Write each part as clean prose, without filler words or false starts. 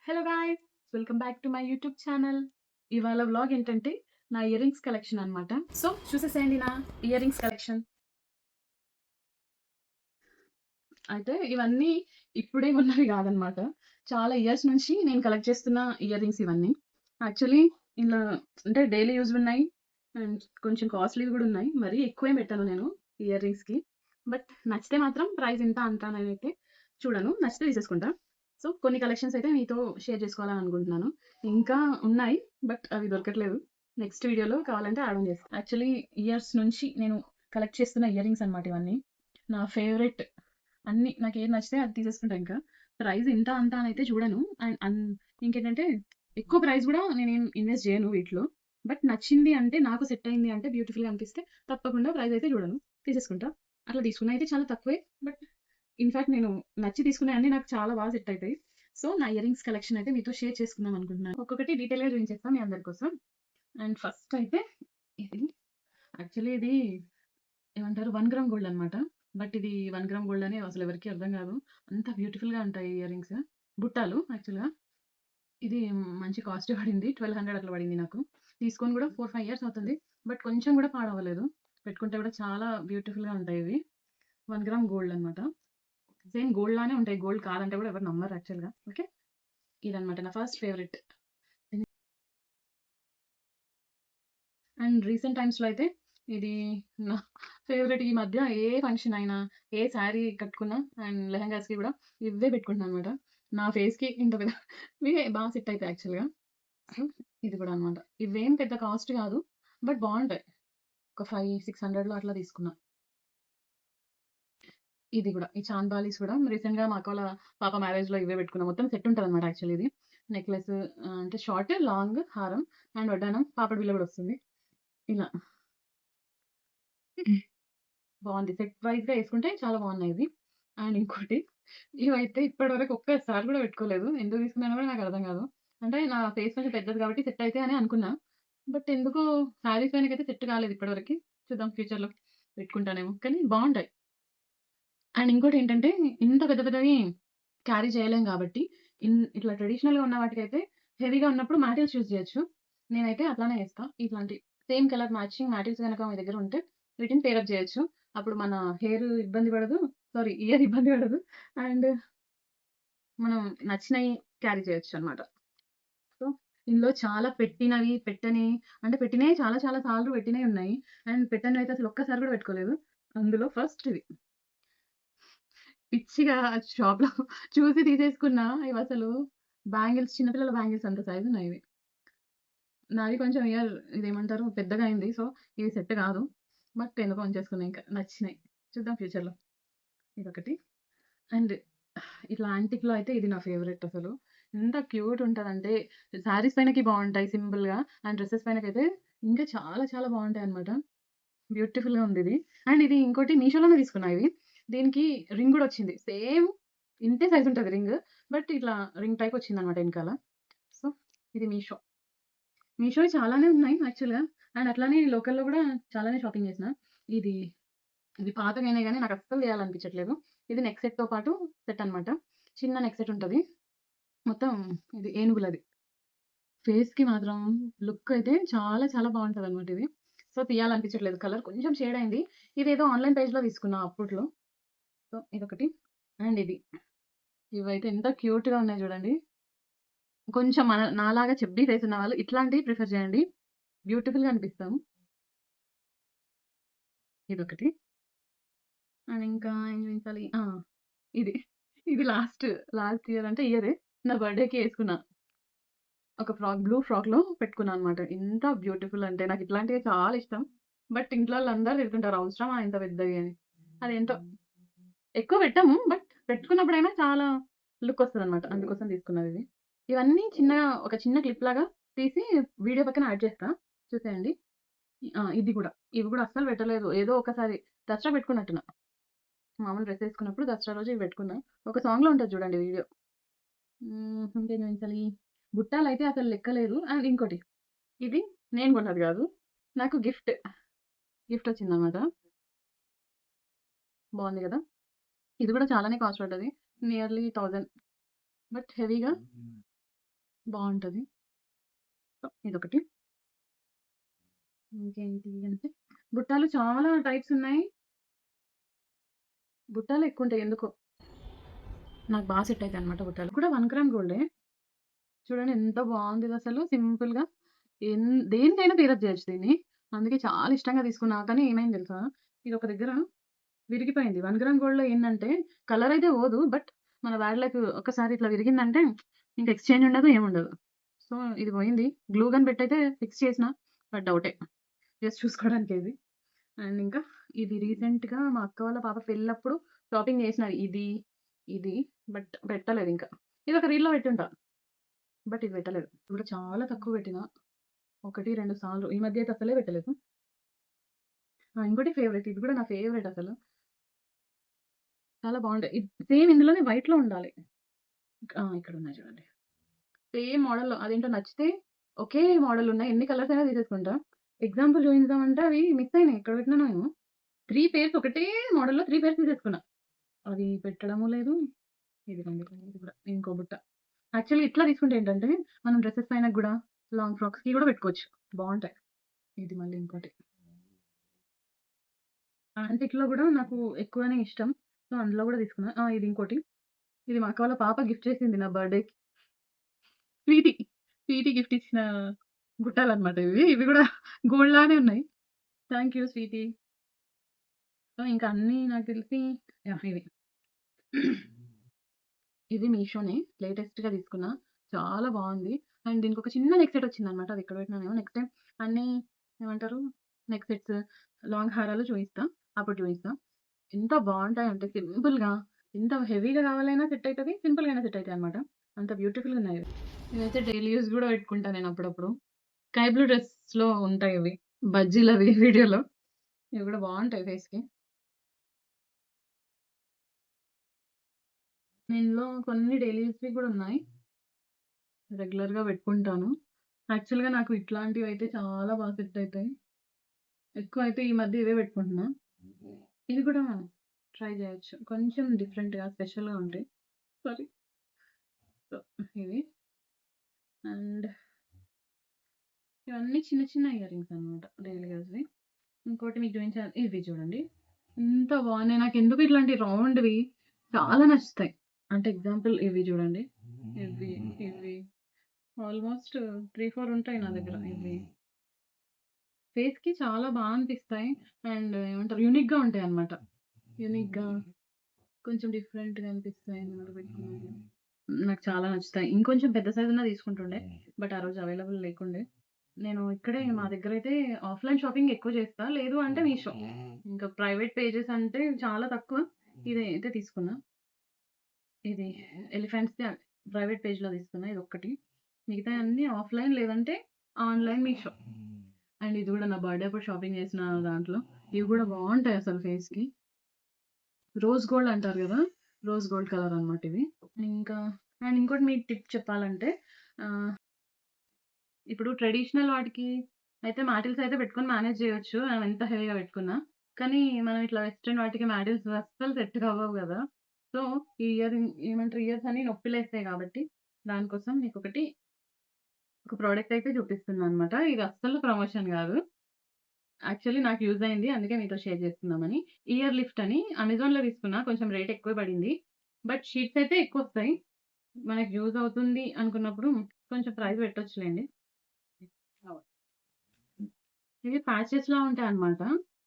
Hello guys! Welcome back to my YouTube channel. ఇవాళ vlog ఏంటంటే నా ఇయర్ రింగ్స్ కలెక్షన్ అనమాట. సో చూసేసేయండి నా ఇయర్ రింగ్స్ కలెక్షన్. అయితే ఇవన్నీ ఇప్పుడే ఉన్నవి కాదనమాట. చాలా ఇయర్స్ నుంచి నేను కలెక్ట్ చేస్తున్న ఇయర్ రింగ్స్ ఇవన్నీ. యాక్చువల్లీ ఇలా అంటే డైలీ యూజ్ ఉన్నాయి అండ్ కొంచెం కాస్ట్లీవి కూడా ఉన్నాయి. మరీ ఎక్కువేం పెట్టాను నేను ఇయర్ రింగ్స్‌కి. బట్ నచ్చితే మాత్రం ప్రైస్ ఇంత అంత నేనైతే చూడను. నచ్చితే తీసేసుకుంటా. సో కొన్ని కలెక్షన్స్ అయితే మీతో షేర్ చేసుకోవాలని అనుకుంటున్నాను. ఇంకా ఉన్నాయి. బట్ అవి దొరకట్లేదు. నెక్స్ట్ వీడియోలో కావాలంటే యాడ్ ఆన్ చేస్తా. యాక్చువల్లీ ఇయర్స్ నుంచి నేను కలెక్ట్ చేస్తున్న ఇయర్ రింగ్స్ అనమాట ఇవన్నీ. నా ఫేవరెట్ అన్నీ నాకేది నచ్చితే అది తీసేసుకుంటా ఇంకా. ప్రైస్ ఇంత అంత అని అయితే చూడను. అండ్ ఇంకేంటంటే ఎక్కువ ప్రైస్ కూడా నేనేం ఇన్వెస్ట్ చేయను వీటిలో. బట్ నచ్చింది అంటే నాకు సెట్ అయింది అంటే బ్యూటిఫుల్‌గా అనిపిస్తే తప్పకుండా ప్రైస్ అయితే చూడను. తీసేసుకుంటా. అట్లా తీసుకున్నయి అయితే చాలా తక్కువే. బట్ ఇన్‌ఫాక్ట్ నేను నచ్చి తీసుకున్నయన్నీ నాకు చాలా బాగా సెట్ అయితాయి. సో, నా ఇయర్ రింగ్స్ కలెక్షన్ అయితే మీతో షేర్ చేసుకుందాం అనుకుంటున్నాను. ఒక్కొక్కటి డీటెయిల్‌గా చూపించేస్తా మీ అందరి కోసం. అండ్ ఫస్ట్ అయితే ఇది యాక్చువల్లీ ఇది ఏమంటారు 1 గ్రామ్ గోల్డ్ అనమాట. బట్ ఇది 1 గ్రామ్ గోల్డ్ అని అసలు ఎవరికీ అర్థం కాదు. అంత బ్యూటిఫుల్‌గా ఉంటాయి ఇయర్ రింగ్స్. బుట్టాలు యాక్చువల్‌గా. ఇది మంచి కాస్ట్ పడింది. 1200 అట్లా పడింది నాకు. తీసుకొని కూడా 4, 5 ఇయర్స్ అవుతుంది. బట్ కొంచెం కూడా పాడవ్వలేదు. పెట్టుకుంటే కూడా చాలా బ్యూటిఫుల్‌గా ఉంటాయి ఇవి. 1 గ్రామ్ గోల్డ్ అనమాట. సేమ్ గోల్డ్ లానే ఉంటాయి. గోల్డ్ కాదంటే కూడా ఎవరు నమ్మరు యాక్చువల్‌గా. ఓకే. ఇదనమాట నా ఫస్ట్ ఫేవరెట్. అండ్ రీసెంట్ టైమ్స్‌లో అయితే ఇది నా ఫేవరెట్. ఈ మధ్య ఏ ఫంక్షన్ అయినా, ఏ శారీ కట్టుకున్నా అండ్ లెహెంగాస్‌కి కూడా ఇవే పెట్టుకుంటున్నాననమాట. నా ఫేస్‌కి ఇంత పెద్ద ఇవే బాగా సెట్ అయితాయి యాక్చువల్‌గా. సో, ఇది కూడా అనమాట. ఇవేం పెద్ద కాస్ట్ కాదు. బట్ బావుంటాయి. ఒక 5, 600లో అట్లా తీసుకున్నా. ఇది గూడా. ఈ చాంద్ బాలీస్ కూడా రీసెంట్‌గా మా అక్కోళ్ళ పాప మ్యారేజ్‌లో ఇవే పెట్టుకున్నా. మొత్తం సెట్ ఉంటదనమాట యాక్చువల్లీ ఇది. నెక్లెస్ అంటే షార్ట్, లాంగ్ హారం అండ్ వడ్డానం, పాపిడి బిళ్ళ గూడా వస్తుంది. ఇలా బావుంది. సెట్ వైస్‌గా యేసుకుంటే చాలా బావున్నాయి ఇవి. అండ్ ఇంకోటి ఇవైతే ఇప్పటివరకు ఒక్కసారి గూడా పెట్టుకోలేదు. ఎందుకు తీసుకున్నానో గూడా నాకు అర్థం గాదు. అంటే నా ఫేస్ కొంచెం పెద్దది కాబట్టి సెట్ అయితాయి అని అనుకున్నా. బట్ ఎందుకో శారీస్ పైనకైతే సెట్ కాలేదు ఇప్పటివరకి. చూద్దాం ఫ్యూచర్‌లో పెట్టుకుంటానేమో. కానీ బావుంటాయి. అండ్ ఇంకోటేంటంటే ఇంత పెద్ద పెద్దవి క్యారీ చేయలేం గాబట్టి, ఇట్లా ట్రెడిషనల్‌గా ఉన్న వాటికైతే హెవీగా ఉన్నప్పుడు మ్యాటిల్స్ యూజ్ జేయొచ్చు. నేనైతే అట్లానే చేస్తా. ఇట్లాంటి సేమ్ కలర్ మ్యాచింగ్ మ్యాటిల్స్ గనక మీ దగ్గర ఉంటే వీటిని పేరప్ జేయొచ్చు. అప్పుడు మన హెయిర్ ఇబ్బంది పడదు. సారీ ఇయర్ ఇబ్బంది పడదు. అండ్ మనం నచ్చినయి క్యారీ చేయొచ్చనమాట. సో, ఇందులో చాలా పెట్టినవి, పెట్టనియి అంటే పెట్టినయి చాలా చాలా సార్లు పెట్టినయి ఉన్నాయి. అండ్ పెట్టనివయితే అసలు ఒక్కసారి గూడా పెట్టుకోలేదు. అందులో ఫస్ట్ ఇది. పిచ్చిగా షాప్‌లో చూసి తీసేసుకున్నా. ఇవసలు బ్యాంగిల్స్ చిన్న పిల్లల బ్యాంగిల్స్ అంత సైజున్నాయివి. నాది కొంచెం ఇయర్ ఇదేమంటారు పెద్దగా అయింది. సో, ఇది సెట్ గాదు. బట్ ఎందుకో ఉంచేసుకున్నా ఇంకా. నచ్చినాయి. చూద్దాం ఫ్యూచర్‌లో. ఇదొకటి. అండ్ ఇట్లా యాంటిక్‌లో అయితే ఇది నా ఫేవరెట్ అసలు. ఎంత క్యూట్ ఉంటదంటే శారీస్ పైనకి బావుంటాయి సింపుల్‌గా. అండ్ డ్రెసెస్ పైనకైతే ఇంకా చాలా చాలా బావుంటాయన్నమాట. బ్యూటిఫుల్‌గా ఉందిది. అండ్ ఇది ఇంకోటి మీషోలోనే తీసుకున్నా ఇవి. దీనికి రింగ్ గూడా వచ్చింది. సేమ్ ఇంతే సైజ్ ఉంటది రింగ్. బట్ ఇట్లా రింగ్ టైప్ వచ్చిందన్నమాట ఎనకాల. సో, ఇది మీషో. మీషోయి చాలానే ఉన్నాయి యాక్చువల్‌గా. అండ్ అట్లానే లోకల్‌లో గూడా చాలానే షాపింగ్ చేసిన. ఇది, ఇది పాతగయినాయి గానీ నాకస్సలు తీయాలనిపించట్లేదు. ఇది నెక్ సెట్‌తో పాటు సెట్ అన్నమాట. చిన్న నెక్ సెట్ ఉంటది. మొత్తం ఇది ఏనుగులది. ఫేస్‌కి మాత్రం లుక్ అయితే చాలా చాలా బావుంటదన్నమాట ఇది. సో, తీయాలనిపించట్లేదు. కలర్ కొంచెం షేడ్ అయింది. ఇదేదో ఆన్‌లైన్ పేజ్‌లో తీసుకున్నా అప్పట్లో. సో, ఇదొకటి. అండ్ ఇది. ఇవైతే ఎంత క్యూట్‌గా ఉన్నాయి చూడండి. కొంచెం నాలాగా చెబ్బీ ఫేస్ ఉన్నవాళ్ళు ఇట్లాంటివి ప్రిఫర్ చేయండి. బ్యూటిఫుల్‌గా అనిపిస్తాం. ఇదొకటి. అండ్ ఇంకా ఏం చూయించాలి? ఇది. ఇది లాస్ట్ ఇయర్ అంటే ఇయరే. నా బర్త్‌డేకి యేసుకున్నా. ఒక బ్లూ ఫ్రాక్‌లో పెట్టుకున్నా అనమాట. ఎంత బ్యూటిఫుల్ అంటే నాకు ఇట్లాంటివి చాలా ఇష్టం. బట్ ఇంట్లో వాళ్ళందరూ తిడుతుంటారు అవసరమా ఇంత పెద్దవి అని. అదేంటో ఎక్కువ పెట్టము. బట్ పెట్టుకున్నప్పుడైనా చాలా లుక్ వస్తదనమాట. అందుకోసం తీసుకున్నదిది. ఇవన్నీ చిన్నగా ఒక చిన్న క్లిప్ లాగా తీసి వీడియో పక్కన యాడ్ చేస్తా. చూసేయండి. ఇది కూడా. ఇవి కూడా అస్సలు పెట్టలేదు. ఏదో ఒకసారి దసరా పెట్టుకున్నట్టున్నా. మామూలు డ్రెస్ ఏసుకున్నప్పుడు దసరా రోజు ఇవి పెట్టుకున్నా. ఒక సాంగ్‌లో ఉంటది చూడండి వీడియో. ఇంకేం చూయించాలి? బుట్టాలైతే అసలు లెక్కలేదు. అండ్ ఇంకోటి ఇది నేను కొన్నది గాదు. నాకు గిఫ్ట్ వచ్చిందనమాట. బావుంది గదా! ఇది కూడా చాలానే కాస్ట్ పడ్డది. నియర్లీ 1000 బట్ హెవీగా బావుంటది. సో, ఇదొకటి. ఇంకేంటి అంటే బుట్టాలు చాలా టైప్స్ ఉన్నాయి. బుట్టాలు ఎక్కువుంటాయి ఎందుకో. నాకు బా సెట్ అయితాయన్నమాట బుట్టాలు. కూడా 1 గ్రామ్ గోల్డే. చూడండి ఎంత బావుందిదసలు సింపుల్‌గా. దేనికైనా పేరప్ చేయొచ్చు దీన్ని. అందుకే చాలా ఇష్టంగా తీసుకున్నా. కానీ ఏమైంది తెలుసా? ఇదొక దగ్గర విరిగిపోయింది. 1 గ్రామ్ గోల్డ్‌లో ఏందంటే కలర్ అయితే పోదు. బట్ మన బ్యాడ్ లక్ ఒక్కసారి ఇట్లా విరిగిందంటే ఇంక ఎక్స్‌చేంజ్ ఉండదు. ఏముండదు. సో, ఇది పోయింది. గ్లూ గన్ పెట్టయితే ఫిక్స్ చేసిన. బట్ డౌటే. జస్ట్ చూసుకోవడానికే ఇది. అండ్ ఇంకా ఇది రీసెంట్‌గా మా అక్క వాళ్ళ పాప పెళ్ళప్పుడు షాపింగ్ చేసినది. ఇది బట్ పెట్టలేదింకా. ఇదొక రీల్‌లో పెట్టుంటా. బట్ ఇది పెట్టలేదు. ఇది కూడా చాలా తక్కువ పెట్టినా. 1, 2 సార్లు. ఈ మధ్య అయితే అసలే పెట్టలేదు. ఇంకోటి ఫేవరెట్. ఇది కూడా నా ఫేవరెట్ అసలు. చాలా బావుంటాయి. సేమ్ ఇందులోనే వైట్‌లో ఉండాలి. ఇక్కడున్నాయి చూడండి. సేమ్ మోడల్‌లో అదేంటో నచ్చితే ఒకే మోడల్ ఉన్నాయి. ఎన్ని కలర్స్ అయినా తీసేసుకుంటా. ఎగ్జాంపుల్ చూపించామంటే అవి మిస్ అయినాయి. ఎక్కడ పెట్టినానో ఏమో. 3 పేర్స్ ఒకటే మోడల్‌లో 3 పేర్స్ తీసేసుకున్నా. అది పెట్టడము లేదు. ఇదిగోండి ఇది కూడా ఇంకో బుట్ట. యాక్చువల్‌గా ఇట్లా తీసుకుంటే ఏంటంటే మనం డ్రెసెస్ పైనకి గూడా లాంగ్ ఫ్రాక్స్‌కి గూడా పెట్టుకోవచ్చు. బావుంటాయి. ఇది మళ్ళీ ఇంకోటి. అంటే ఇట్లా గూడా నాకు ఎక్కువనే ఇష్టం. సో, అందులో గూడా తీసుకున్నా. ఇది ఇంకోటి. ఇది మా అక్క వాళ్ళ పాప గిఫ్ట్ చేసింది నా బర్త్‌డేకి. స్వీటీ. స్వీటీ గిఫ్ట్ ఇచ్చిన బుట్టాలన్నమాట ఇవి. ఇవి గూడా గోల్డ్ లానే ఉన్నాయి. Thank you Sweety. సో, ఇంకా అన్నీ నాకు తెలిసి ఇవి. ఇది మీషోనే లేటెస్ట్‌గా తీసుకున్నా. చాలా బావుంది. అండ్ దీనికొక చిన్న నెక్ సెట్ వచ్చిందన్నమాట. అది ఎక్కడ పెట్టినానేమో నెక్స్ట్ టైమ్ అన్నీ ఏమంటారు నెక్ సెట్స్, లాంగ్ హారాలు చూయిస్తా. అప్పుడు చూయిస్తా. ఎంత బావుంటాయంటే సింపుల్‌గా ఎంత హెవీగా కావాలైనా సెట్ అయితది. సింపుల్‌గా అయినా సెట్ అయితాయన్నమాట. అంత బ్యూటిఫుల్‌గా ఉన్నాయి ఇవి. ఇవైతే డైలీ యూజ్ గూడా పెట్టుకుంటా నేను అప్పుడప్పుడు. స్కై బ్లూ డ్రెస్‌లో ఉంటాయి ఇవి. బజ్జీలవి వీడియోలో. ఇవి గూడా బావుంటాయి ఫేస్‌కి. ఇందులో కొన్ని డైలీ యూజ్‌వి గూడా ఉన్నాయి. రెగ్యులర్‌గా పెట్టుకుంటాను. యాక్చువల్‌గా నాకు ఇట్లాంటివైతే చాలా బాగా సెట్ అయితాయి. ఎక్కువైతే ఈ మధ్య ఇవే పెట్టుకుంటున్నా. ఇవి కూడా ట్రై చేయొచ్చు. కొంచెం డిఫరెంట్‌గా, స్పెషల్‌గా ఉంటాయి. సారీ. సో, ఇవి అండ్ ఇవన్నీ చిన్న చిన్న ఇయర్ రింగ్స్ అన్నమాట. డైలీ యూజ్‌వి. ఇంకోటి మీకు చూయించాను. ఇవి చూడండి. ఎంత బాగున్నాయి. నాకెందుకు ఇట్లాంటి రౌండ్‌వి చాలా నచ్చుతాయి. అంటే ఎగ్జాంపుల్ ఇవి చూడండి. ఇవి, ఇవి ఆల్మోస్ట్ 3, 4 ఉంటాయి నా దగ్గర ఇవి. ఫేస్‌కి చాలా బా అనిపిస్తాయి. అండ్ ఏమంటారు యూనిక్‌గా ఉంటాయన్నమాట. యూనిక్‌గా కొంచెం డిఫరెంట్‌గా అనిపిస్తాయి అన్నమాట పెట్టుకున్నప్పుడు. నాకు చాలా నచ్చుతాయి. ఇంకొంచెం పెద్ద సైజ్ ఉన్న తీసుకుంటుండే. బట్ ఆ రోజు అవైలబుల్ లేకుండే. నేను ఇక్కడే మా దగ్గరైతే ఆఫ్‌లైన్ షాపింగ్ ఎక్కువ చేస్తా. లేదు అంటే మీషో. ఇంకా ప్రైవేట్ పేజెస్ అంటే చాలా తక్కువ. ఇదైతే తీసుకున్నా. ఇది ఎలిఫెంట్స్‌ది ప్రైవేట్ పేజ్‌లో తీసుకున్నా ఇదొక్కటి. మిగతాయన్నీ ఆఫ్‌లైన్ లేదంటే ఆన్‌లైన్ మీషో. అండ్ ఇది కూడా నా బర్త్‌డే అప్పుడు షాపింగ్ చేసిన దాంట్లో. ఇవి కూడా బావుంటాయి అసలు ఫేస్‌కి. రోజ్ గోల్డ్ అంటారు గదా! రోజ్ గోల్డ్ కలర్ అన్నమాట ఇవి. ఇంకా అండ్ ఇంకోటి మీకు టిప్ చెప్పాలంటే ఆహ్, ఇప్పుడు ట్రెడిషనల్ వాటికి అయితే మాటిల్స్ అయితే పెట్టుకొని మేనేజ్ చేయొచ్చు. మనం ఎంత హెవీగా పెట్టుకున్నా. కానీ మనం ఇట్లా వెస్టర్న్ వాటికి మాటిల్స్ అస్సలు సెట్ అవ్వవు గదా! సో, ఈ ఏమంటారు ఇయర్స్ అన్నీ నొప్పిలేస్తాయి కాబట్టి దానికోసం మీకొకటి ఒక ప్రొడక్ట్ అయితే చూపిస్తున్నానన్నమాట. ఇది అస్సలు ప్రమోషన్ గాదు. యాక్చువల్లీ నాకు యూజ్ అయింది. అందుకే మీతో షేర్ చేసుకుందామని. ఇయర్ లిఫ్ట్ అని అమెజాన్‌లో తీసుకున్నా. కొంచెం రేట్ ఎక్కువే పడింది. బట్ షీట్స్ అయితే ఎక్కువొస్తాయి. మనకి యూజ్ అవుతుంది అనుకున్నప్పుడు కొంచెం ప్రైస్ పెట్టొచ్చులెండి. ఇవి ప్యాచెస్‌లా ఉంటాయన్నమాట.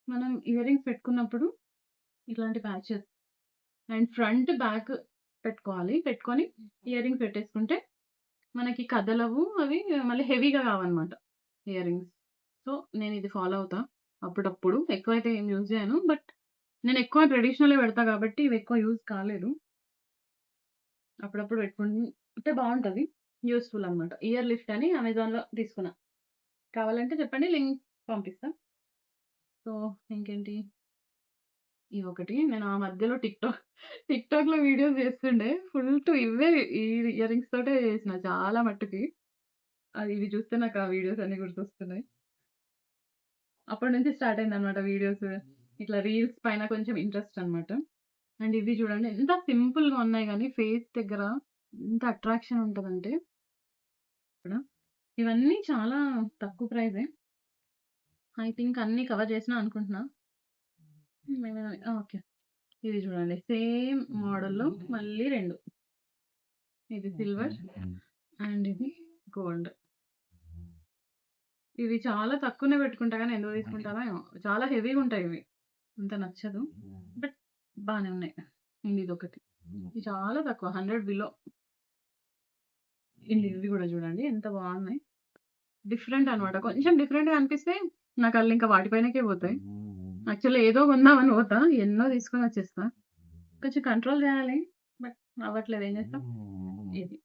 మనం ఇయర్ రింగ్స్ పెట్టుకున్నప్పుడు ఇట్లాంటి ప్యాచెస్ అండ్ ఫ్రంట్, బ్యాక్ పెట్టుకోవాలి. పెట్టుకొని ఇయర్ రింగ్స్ పెట్టేసుకుంటే మనకి కదలవు. అవి మళ్ళీ హెవీగా కావన్నమాట ఇయర్ రింగ్స్. సో, నేనిది ఫాలో అవుతా. అప్పుడప్పుడు. ఎక్కువైతే ఏం యూజ్ చేయను. బట్ నేనెక్కువ ట్రెడిషనలే పెడతా కాబట్టి ఇవెక్కువ యూజ్ కాలేదు. అప్పుడప్పుడు పెట్టుకుంటే బావుంటది. యూజ్‌ఫుల్ అన్నమాట. ఇయర్ లిఫ్ట్ అని అమెజాన్‌లో తీసుకున్నా. కావాలంటే చెప్పండి లింక్ పంపిస్తా. సో, ఇంకేంటి ఇవొకటి. నేను ఆ మధ్యలో టిక్‌టాక్‌లో వీడియోస్ చేస్తుండే. ఫుల్ టు ఇవే ఈ ఇయర్ రింగ్స్ తోటే చేసిన చాలా మట్టుకి. ఇవి చూస్తే నాకు ఆ వీడియోస్ అన్నీ గుర్తొస్తున్నాయి. అప్పటి నుంచి స్టార్ట్ అయిందన్నమాట వీడియోస్. ఇట్లా రీల్స్ పైన కొంచెం ఇంట్రెస్ట్ అన్నమాట. అండ్ ఇవి చూడండి ఎంత సింపుల్‌గా ఉన్నాయి గానీ ఫేస్ దగ్గర ఎంత అట్రాక్షన్ ఉంటదంటే ఇక్కడ. ఇవన్నీ చాలా తక్కువ ప్రైజే. ఐ థింక్ అన్నీ కవర్ చేసినా అనుకుంటున్నా. ఓకే. ఇది చూడండి. సేమ్ మోడల్‌లో మళ్ళీ 2. ఇది సిల్వర్ అండ్ ఇది గోల్డ్. ఇవి చాలా తక్కువనే పెట్టుకుంటా గానీ ఎందుకు తీసుకుంటానో ఏమో! చాలా హెవీగుంటాయి ఇవి. అంత నచ్చదు. బట్ బానే ఉన్నాయి. అండ్ ఇదొకటి. ఇది చాలా తక్కువ 100 బిలో. అండ్ ఇవి గూడా చూడండి ఎంత బాగున్నాయి. డిఫరెంట్ అనమాట. కొంచెం డిఫరెంట్‌గా అనిపిస్తే నా కళ్ళింకా వాటి పైనకే పోతాయి. యాక్చువల్లీ ఏదో కొందామని పోతా. ఎన్నో తీసుకొనొచ్చేస్తా. కొంచెం కంట్రోల్ చేయాలి. బట్ అవ్వట్లేదు. ఏం చేస్తాం? ఇది.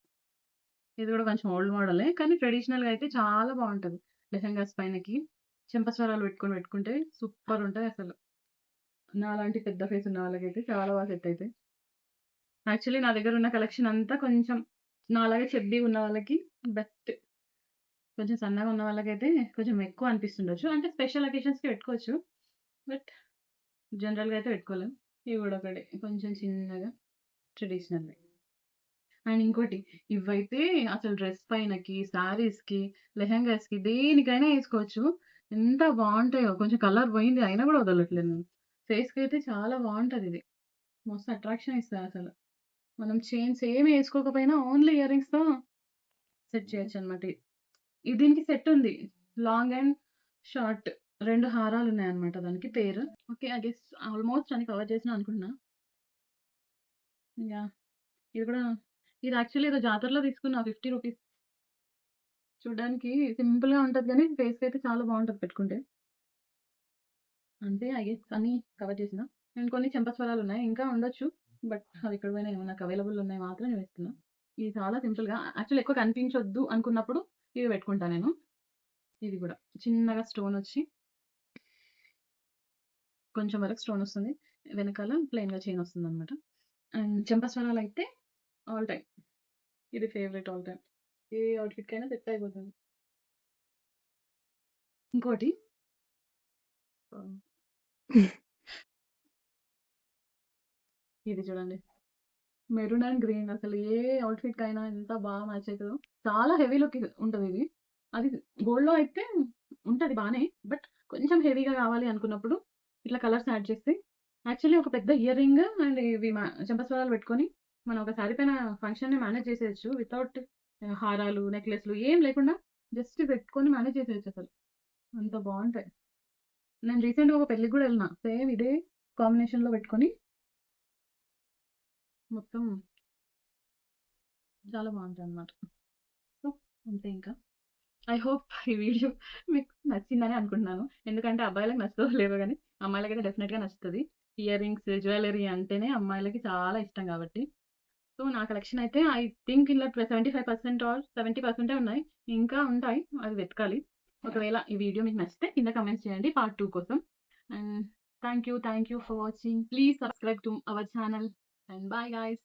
ఇది గూడా కొంచెం ఓల్డ్ మోడలే. కానీ ట్రెడిషనల్‌గా అయితే చాలా బావుంటది. లెహెంగాస్ పైనకి చెంపస్వరాలు పెట్టుకుంటే సూపరుంటాయి అసలు. నాలాంటి పెద్ద ఫేస్ ఉన్న వాళ్ళకైతే చాలా బాగా సెట్ అయితాయి. యాక్చువల్లీ నా దగ్గర ఉన్న కలెక్షన్ అంతా కొంచెం నాలాగా చెబ్బీగా ఉన్న వాళ్ళకి బెస్ట్. కొంచెం సన్నగా ఉన్న వాళ్ళకైతే కొంచెం ఎక్కువ అనిపిస్తుండొచ్చు. అంటే స్పెషల్ అకేషన్స్‌కి పెట్టుకోవచ్చు. బట్ జనరల్‌గా అయితే పెట్టుకోలేం. ఇవి గూడా ఒకటి కొంచెం చిన్నగా ట్రెడిషనల్‌వి. అండ్ ఇంకోటి ఇవైతే అసలు డ్రెస్ పైనకి, శారీస్‌కి, లెహెంగాస్‌కి దేనికైనా ఏసుకోవచ్చు. ఎంత బావుంటాయో. కొంచెం కలర్ పోయింది అయినా గూడా వదలట్లేదు నేను. ఫేస్‌కైతే చాలా బావుంటదిది. మస్తు అట్రాక్షన్ ఇస్తదసలు. మనం చైన్స్ ఏమి ఏసుకోకపోయినా ఓన్లీ ఇయర్ రింగ్స్‌తో సెట్ చేయొచ్చనమాట. దీనికి సెట్ ఉంది. లాంగ్ అండ్ షార్ట్ 2 హారాలున్నాయన్నమాట దానికి పేరు. ఓకే. ఐ గెస్ ఆల్‌మోస్ట్ అన్ని కవర్ చేసినా అనుకుంటున్నా. యాహ్! ఇది కూడా ఇది యాక్చువల్లీ ఏదో జాతరలో తీసుకున్నా ₹50. చూడ్డానికి సింపుల్‌గా ఉంటది గానీ ఫేస్‌కైతే చాలా బావుంటది పెట్టుకుంటే. అంతే ఐ గెస్ అన్నీ కవర్ చేసినా. అండ్ కొన్ని చెంపస్వరాలున్నాయి. ఇంకా ఉండొచ్చు. బట్ అవి ఎక్కడ పోయినాయో ఏమో నాకు అవైలబుల్ ఉన్నాయి మాత్రం నేను వేస్తున్నా. ఇది చాలా సింపుల్‌గా యాక్చువల్లీ ఎక్కువ కనిపించొద్దు అనుకున్నప్పుడు ఇవి పెట్టుకుంటా నేను. ఇది గూడా చిన్నగా స్టోనొచ్చి కొంచెం వరకు స్టోనొస్తుంది. వెనకాల ప్లెయిన్‌గా చైనొస్తుందనమాట. అండ్ చెంపస్వరాలైతే ఆల్ టైమ్. ఇది ఫేవరెట్ ఆల్ టైమ్. ఏ అవుట్‌ఫిట్‌కైనా సెట్ అయిపోతుంది. ఇంకోటి ఆహ్, ఇది చూడండి. మెరూన్ అండ్ గ్రీన్ అసలు ఏ అవుట్‌ఫిట్‌కైనా ఎంత బాగా మ్యాచ్ అయితదో. చాలా హెవీ లుక్ ఉంటదిది. అది గోల్డ్‌లో అయితే ఉంటది బానే. బట్ కొంచెం హెవీగా కావాలి అనుకున్నప్పుడు ఇట్లా కలర్స్ యాడ్ చేస్తే యాక్చువల్లీ ఒక పెద్ద ఇయర్ రింగ్ అండ్ ఇవి చెంపస్వరాలు పెట్టుకొని మనం ఒక సారీ పైన ఫంక్షన్‌ని మేనేజ్ చేసేయొచ్చు. వితౌట్ హారాలు, నెక్లెస్‌లు ఏం లేకుండా జస్ట్ పెట్టుకొని మేనేజ్ చేసేయొచ్చసలు. అంత బావుంటాయి. నేను రీసెంట్‌గా ఒక పెళ్ళికి గూడా ఎళ్ళినా. సేమ్ ఇదే కాంబినేషన్‌లో పెట్టుకొని మొత్తం చాలా బావుంటాయన్నమాట. సో, అంతే ఇంకా. ఐ హోప్ ఈ వీడియో మీకు నచ్చిందని అనుకుంటున్నాను. ఎందుకంటే అబ్బాయిలకి నచ్చుతదో లేదో గానీ, అమ్మాయిలకైతే డెఫినెట్‌గా నచ్చుతది. ఇయర్ రింగ్స్, జ్యువెల్లరీ అంటేనే అమ్మాయిలకి చాలా ఇష్టం గాబట్టి. సో, నా కలెక్షన్ అయితే ఐ థింక్ ఇలా 75% ఆర్ 70% ఉన్నాయి. ఇంకా ఉంటాయి. అవి వెతకాలి. ఒకవేళ ఈ వీడియో మీకు నచ్చితే కింద కామెంట్స్ చేయండి పార్ట్ 2 కోసం. And thank you for watching. Please subscribe to our channel and bye guys.